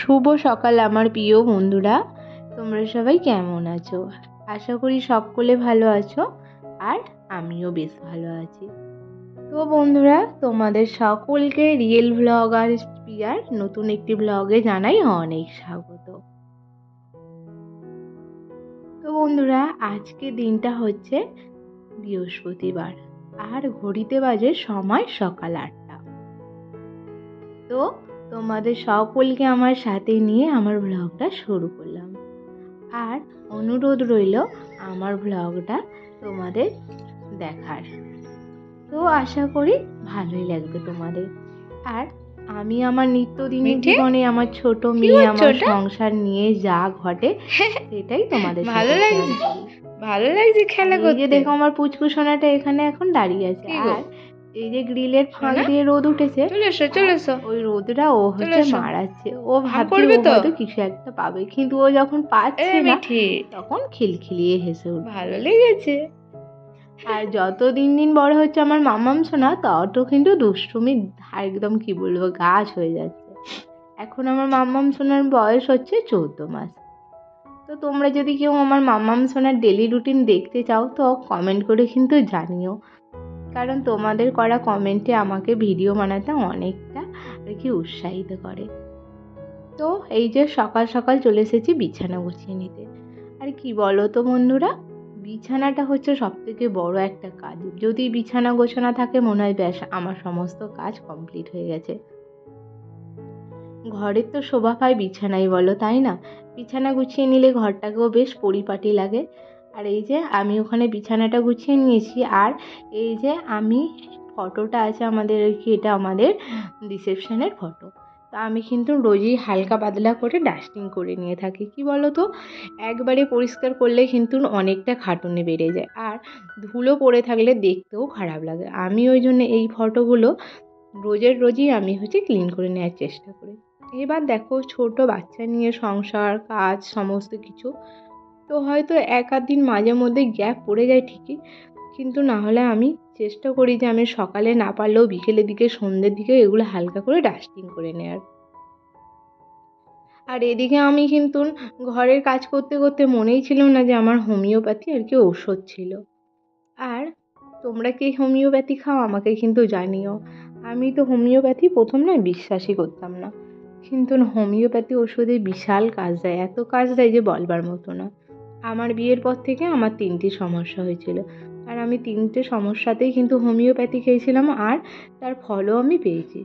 শুভ সকাল আমার প্রিয় বন্ধুরা, তোমরা সবাই কেমন আছো? আশা করি সকলে ভালো আছো, আর আমিও বেশ ভালো আছি। তো বন্ধুরা, তোমাদের সকলকে রিয়েল ভ্লগ আর প্রিয়ার নতুন একটি ব্লগে জানাই অনেক স্বাগত। তো বন্ধুরা, আজকে দিনটা হচ্ছে বৃহস্পতিবার, আর ঘড়িতে বাজে সময় সকাল 8টা। তো তোমাদের সকলকে আমার সাথে নিয়ে আমার ব্লগটা শুরু করলাম, আর অনুরোধ রইল আমার ব্লগটা তোমাদের দেখার। তো আশা করি ভালোই লাগবে তোমাদের। আর আমি আমার নিত্যদিনের জীবনে আমার ছোট মেয়ে, আমার সংসার নিয়ে যা ঘটে সেটাই তোমাদের ভালো লাগছে খেলা করতে। দেখো আমার পুচকু সোনাটা এখানে এখন দাঁড়িয়ে আছে, আর এই যে গ্রিলের ফাঁক দিয়ে রোদ উঠেছে, চলে এসো। ওই রোদটা ও হচ্ছে মারাচ্ছে। ও ভাবছে ও হয়তো কিছু একটা পাবে, কিন্তু ও যখন পাচ্ছে না তখন খিলখিলিয়ে হেসে উঠবে। ভালো লেগেছে। আর যত দিন দিন বড় হচ্ছে আমার মামাম সোনা, তত কিন্তু দুষ্টুমি একদম কি বলবো গাছ হয়ে যাচ্ছে। এখন আমার মামাম সোনার বয়স হচ্ছে 14 মাস। তো তোমরা যদি কেউ আমার মামাম সোনার ডেলি রুটিন দেখতে চাও তো কমেন্ট করে কিন্তু জানিও, কারণ তোমাদের করা কমেন্টে আমাকে ভিডিও বানাতে অনেকটা আর কি উৎসাহিত করে। তো এই যে সকাল সকাল চলে এসেছি বিছানা গুছিয়ে নিতে। আর কি বলো তো বন্ধুরা, বিছানাটা হচ্ছে সব থেকে বড় একটা কাজ। যদি বিছানা গোছানো থাকে মনে হয় ব্যাস আমার সমস্ত কাজ কমপ্লিট হয়ে গেছে। ঘরের তো শোভা পায় বিছানাই, বলো তাই না? বিছানা গুছিয়ে নিলে ঘরটাকেও বেশ পরিপাটি লাগে। আর এই যে আমি ওখানে বিছানাটা গুছিয়ে নিয়েছি, আর এই যে আমি ফটোটা আছে আমাদের আর কি, এটা আমাদের রিসেপশনের ফটো। তো আমি কিন্তু রোজই হালকা পাতলা করে ডাস্টিং করে নিয়ে থাকি। কি বলো তো, একবারে পরিষ্কার করলে কিন্তু অনেকটা খাটুনি বেড়ে যায়, আর ধুলো পড়ে থাকলে দেখতেও খারাপ লাগে। আমি ওই জন্য এই ফটোগুলো রোজই আমি হচ্ছে ক্লিন করে নেওয়ার চেষ্টা করি। এবার দেখো, ছোট বাচ্চা নিয়ে সংসার কাজ সমস্ত কিছু, তো হয়তো এক আধ দিন মাঝে মধ্যে গ্যাপ পড়ে যায় ঠিকই, কিন্তু না হলে আমি চেষ্টা করি যে আমি সকালে না পারলেও বিকেলের দিকে সন্ধ্যের দিকে এগুলো হালকা করে ডাস্টিং করে নেওয়ার। আর এদিকে আমি কিন্তু ঘরের কাজ করতে করতে মনেই ছিল না যে আমার হোমিওপ্যাথি আর কি ঔষধ ছিল। আর তোমরা কি হোমিওপ্যাথি খাও আমাকে কিন্তু জানিও। আমি তো হোমিওপ্যাথি প্রথম না বিশ্বাসই করতাম না, কিন্তু হোমিওপ্যাথি ওষুধে বিশাল কাজ দেয়, এত কাজ দেয় যে বলবার মতো না। আমার বিয়ের পর থেকে আমার 3টি সমস্যা হয়েছিল, আর আমি 3টে সমস্যাতেই কিন্তু হোমিওপ্যাথি খেয়েছিলাম, আর তার ফলও আমি পেয়েছি।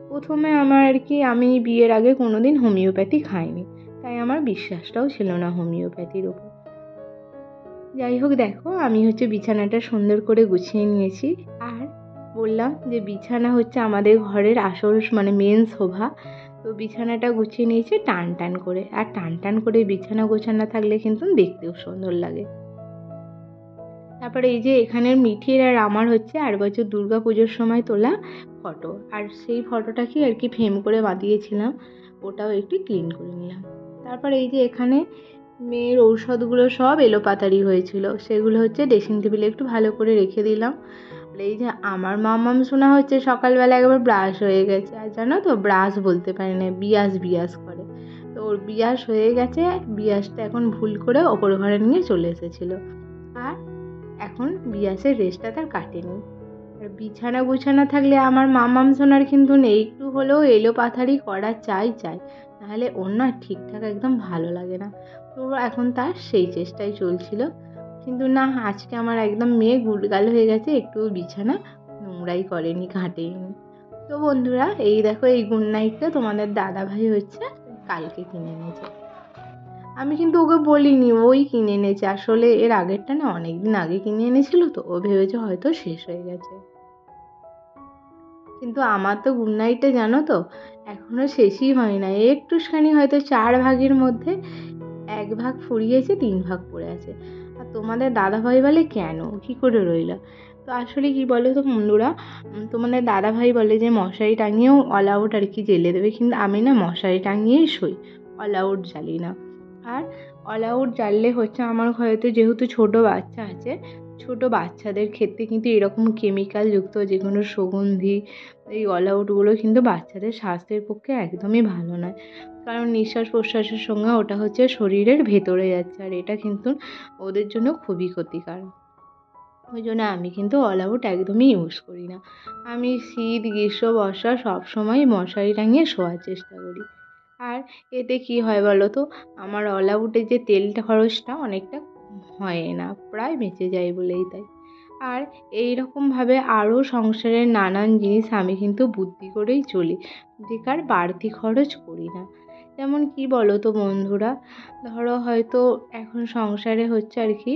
প্রথমে আমার আর কি, আমি বিয়ের আগে কোনোদিন হোমিওপ্যাথি খাইনি, তাই আমার বিশ্বাসটাও ছিল না হোমিওপ্যাথির উপর। যাই হোক, দেখো আমি হচ্ছে বিছানাটা সুন্দর করে গুছিয়ে নিয়েছি, আর বললাম যে বিছানা হচ্ছে আমাদের ঘরের আসল মানে মেন শোভা। তো বিছানাটা গুছিয়ে নিয়েছি টান টান করে, আর টান টান করে বিছানা গোছানো থাকলে কিন্তু দেখতেও সুন্দর লাগে। তারপরে এই যে এখানের মিঠির আর আমার হচ্ছে আর বছর দুর্গা পুজোর সময় তোলা ফটো, আর সেই ফটোটাকে আর কি ফ্রেম করে বাঁধিয়েছিলাম, ওটাও একটু ক্লিন করে নিলাম। তারপর এই যে এখানে মেয়ের ঔষধগুলো সব এলোপাতাড়ি হয়েছিল, সেগুলো হচ্ছে ড্রেসিং টেবিলে একটু ভালো করে রেখে দিলাম। আর এই যে আমার মামাম শোনা হচ্ছে সকালবেলা একবার ব্রাশ হয়ে গেছে, আর জানো তো ব্রাশ বলতে পারে না, বিয়াস করে। তো ওর বিয়াস হয়ে গেছে, বিয়াসটা এখন ভুল করে ওপর ঘরে নিয়ে চলে এসেছিলো, আর এখন বিয়াসের রেস্টটা তার কাটেনি। আর বিছানা গুছানো থাকলে আমার মামাম সোনার কিন্তু একটু হলেও এলোপাথারি করা চাই, নাহলে ওর না ঠিকঠাক একদম ভালো লাগে না। তো এখন তার সেই চেষ্টাই চলছিল, কিন্তু না, আজকে আমার একদম মেয়ে গুলগাল হয়ে গেছে, একটু বিছানা নোংরাই করেনি, ঘাঁটেনি। তো বন্ধুরা, এই দেখো এই গুড নাইটটা তোমাদের দাদা ভাই হচ্ছে কালকে কিনে এনেছে। আমি কিন্তু ওকে বলিনি, ওই কিনে এনেছে। আসলে এর আগেরটা না অনেকদিন আগে কিনে এনেছিল, তো ও ভেবেছে হয়তো শেষ হয়ে গেছে। কিন্তু আমার তো গুড নাইটটা জানো তো এখনো শেষই হয় না, একটুখানি হয়তো 4 ভাগের মধ্যে 1 ভাগ ফুরিয়েছে, 3 ভাগ পড়ে আছে। আর তোমাদের দাদাভাই বলে কেন, কি করে রইল? তো আসলে কি বলো তো বন্ধুরা, তোমাদের দাদাভাই বলে যে মশারি টাঙিয়েও অল আউট আর কি জেলে দেবে, কিন্তু আমি না মশারি টাঙিয়েই শুই, অল আউট জ্বালি না। আর অল আউট জ্বাললে হচ্ছে আমার ঘরেতে যেহেতু ছোট বাচ্চা আছে, ছোট বাচ্চাদের ক্ষেত্রে কিন্তু এরকম কেমিক্যালযুক্ত যে কোনো সুগন্ধি এই অল আউটগুলো কিন্তু বাচ্চাদের স্বাস্থ্যের পক্ষে একদমই ভালো নয়। কারণ নিঃশ্বাস প্রশ্বাসের সঙ্গে ওটা হচ্ছে শরীরের ভেতরে যাচ্ছে, আর এটা কিন্তু ওদের জন্য খুবই ক্ষতিকারক। ওই জন্য আমি কিন্তু অল আউট একদমই ইউজ করি না। আমি শীত গ্রীষ্ম বর্ষা সবসময় মশারি টাঙিয়ে শোয়ার চেষ্টা করি। আর এতে কী হয় বলো তো, আমার অল আউটের যে তেলটা খরচটা অনেকটা হয় না, প্রায় বেঁচে যায় বলেই তাই। আর এই রকমভাবে আরও সংসারের নানান জিনিস আমি কিন্তু বুদ্ধি করেই চলি, বেকার বাড়তি খরচ করি না। যেমন কি বলো তো বন্ধুরা, ধরো হয়তো এখন সংসারে হচ্ছে আর কি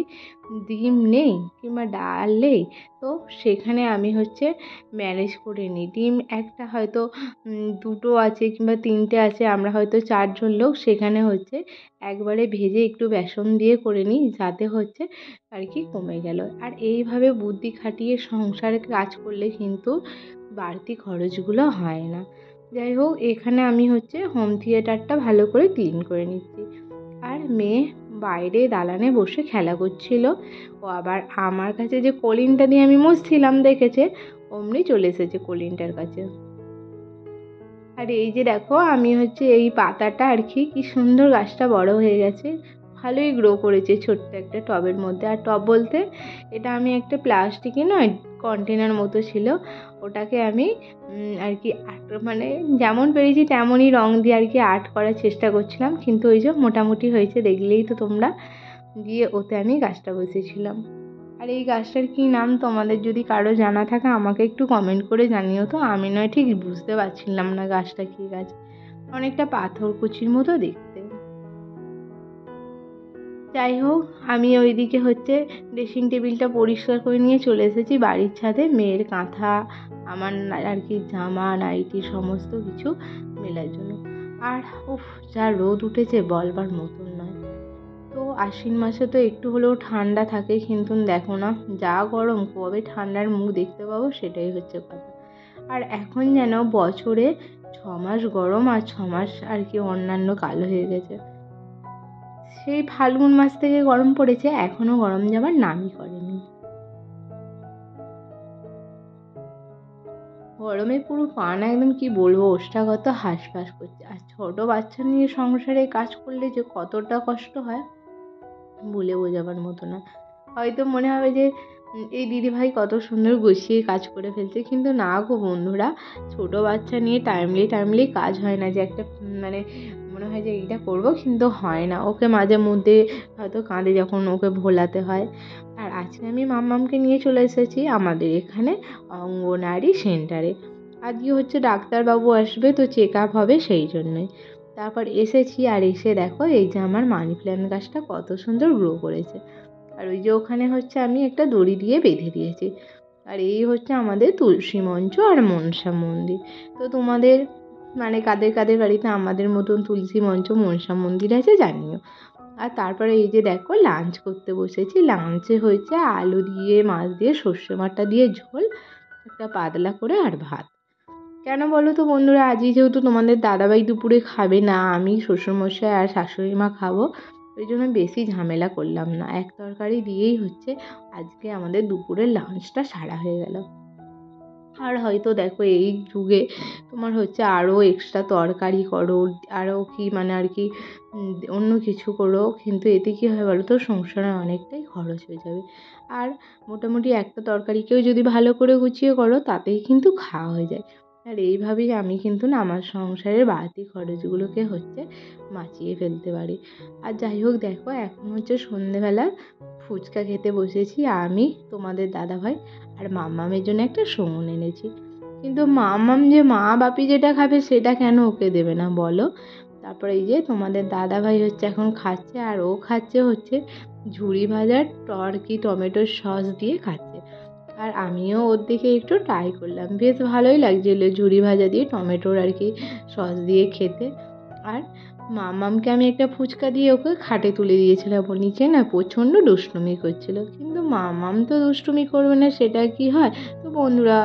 ডিম নেই কিংবা ডাল নেই, তো সেখানে আমি হচ্ছে ম্যানেজ করে নিই। ডিম একটা হয়তো 2টো আছে কিংবা 3টে আছে, আমরা হয়তো 4জন লোক, সেখানে হচ্ছে একবারে ভেজে একটু বেসন দিয়ে করে নিই, যাতে হচ্ছে আর কি কমে গেল। আর এইভাবে বুদ্ধি খাটিয়ে সংসারে কাজ করলে কিন্তু বাড়তি খরচগুলো হয় না। যাই হোক, এখানে আমি হচ্ছে হোম থিয়েটারটা ভালো করে ক্লিন করে নিচ্ছি। আর মেয়ে বাইরে দালানে বসে খেলা করছিল। ও আবার আমার কাছে যে কলিনটা দিয়ে আমি মুছছিলাম দেখেছে, অমনি চলে এসেছে কলিনটার কাছে। আর এই যে দেখো, আমি হচ্ছে এই পাতাটা আর কি সুন্দর গাছটা বড় হয়ে গেছে, ভালোই গ্রো করেছে ছোট্ট একটা টবের মধ্যে। আর টব বলতে এটা আমি একটা প্লাস্টিকে নয়, কন্টেনার মতো ছিল, ওটাকে আমি আর কি আর্ট মানে যেমন পেরেছি তেমনই রং দিয়ে আর কি আর্ট করার চেষ্টা করছিলাম, কিন্তু ওই যে মোটামুটি হয়েছে, দেখলেই তো তোমরা। দিয়ে ওতে আমি গাছটা বসেছিলাম। আর এই গাছটার কী নাম তোমাদের যদি কারো জানা থাকে আমাকে একটু কমেন্ট করে জানিও তো, আমি নয় ঠিক বুঝতে পারছিলাম না গাছটা কী গাছ, অনেকটা পাথরকুচির মতো দেখতে। যাই হোক, আমি ওইদিকে হচ্ছে ড্রেসিং টেবিলটা পরিষ্কার করে নিয়ে চলে এসেছি বাড়ির ছাদে, মেয়ের কাঁথা, আমার আর কি জামা নাইটি সমস্ত কিছু মেলার জন্য। আর উফ, যা রোদ উঠেছে বলবার মতন নয়। তো আশ্বিন মাসে তো একটু হলেও ঠান্ডা থাকে, কিন্তু দেখো না যা গরম, কবে ঠান্ডার মুখ দেখতে পাবো সেটাই হচ্ছে কথা। আর এখন যেন বছরে 6 মাস গরম আর 6 মাস আর কি অন্যান্য কাল হয়ে গেছে। সেই ফাল্গুন মাস থেকে গরম পড়েছে, এখনো গরম যাবার নামই করেনি। গরমে পুরো প্রাণ একদম কি বলবো, ওষ্ঠাগত হাঁসফাঁস করছে। আর ছোট বাচ্চা নিয়ে সংসারে কাজ করলে যে কতটা কষ্ট হয় বলে বোঝাবার মতো না। হয়তো মনে হবে যে এই দিদিভাই কত সুন্দর গুছিয়ে কাজ করে ফেলছে, কিন্তু না গো বন্ধুরা, ছোট বাচ্চা নিয়ে টাইমলি কাজ হয় না। যে একটা মানে মনে হয় যে এইটা করব, কিন্তু হয় না। ওকে মাঝে মধ্যে হয়তো কাঁদে যখন, ওকে ভোলাতে হয়। আর আজকে আমি মাম্মামকে নিয়ে চলে এসেছি আমাদের এখানে অঙ্গনারী সেন্টারে। আজকে হচ্ছে ডাক্তারবাবু আসবে, তো চেক আপ হবে সেই জন্যই। তারপর এসেছি, আর এসে দেখো এই যে আমার মানি প্ল্যান্ট গাছটা কত সুন্দর গ্রো করেছে। আর ওই যে ওখানে হচ্ছে আমি একটা দড়ি দিয়ে বেঁধে দিয়েছি। আর এই হচ্ছে আমাদের তুলসী মঞ্চ আর মনসা মন্দির। তো তোমাদের মানে কাদের কাদের বাড়িতে আমাদের মতন তুলসী মঞ্চ মনসা মন্দির আছে জানিও। আর তারপরে এই যে দেখো লাঞ্চ করতে বসেছি। লাঞ্চে হয়েছে আলু দিয়ে মাছ দিয়ে সর্ষে বাটা দিয়ে ঝোল, একটা পাতলা করে আর ভাত। কেন বলো তো বন্ধুরা, আজই যেহেতু তোমাদের দাদাভাই দুপুরে খাবে না, আমি শ্বশুরমশাই আর শাশুড়ি মা খাবো, ওই জন্য বেশি ঝামেলা করলাম না, এক তরকারি দিয়েই হচ্ছে আজকে আমাদের দুপুরের লাঞ্চটা সারা হয়ে গেল। আর হয়তো দেখো এই যুগে তোমার হচ্ছে আরও এক্সট্রা তরকারি করো, আরও কি মানে আর কি অন্য কিছু করো, কিন্তু এতে কী হয় বলো তো, সংসারে অনেকটাই খরচ হয়ে যাবে। আর মোটামুটি একটা তরকারিকেও যদি ভালো করে গুছিয়ে করো, তাতেই কিন্তু খাওয়া হয়ে যায়। আর এইভাবেই আমি কিন্তু না আমার সংসারের বাড়তি খরচগুলোকে হচ্ছে বাঁচিয়ে ফেলতে পারি। আর যাই হোক দেখো, এখন হচ্ছে সন্ধেবেলা ফুচকা খেতে বসেছি আমি, তোমাদের দাদাভাই আর মাম্মামের জন্য একটা সুমন এনেছি। কিন্তু মাম্মাম যে মা বাপি যেটা খাবে সেটা কেন ওকে দেবে না বলো। তারপরে এই যে তোমাদের দাদাভাই হচ্ছে এখন খাচ্ছে, আর ও খাচ্ছে হচ্ছে ঝুরি ভাজার টমেটোর সস দিয়ে খাচ্ছে। আর আমিও ওর দিকে একটু ট্রাই করলাম, বেশ ভালোই লাগছিলো ঝুরি ভাজা দিয়ে টমেটোর আর কি সস দিয়ে খেতে। আর মামামকে আমি একটা ফুচকা দিয়ে ওকে খাটে তুলে দিয়েছিলাম, ও নিচে না প্রচণ্ড দুষ্টুমি করছিল, কিন্তু মামাম তো দুষ্টুমি করবে না সেটা কি হয়। তো বন্ধুরা,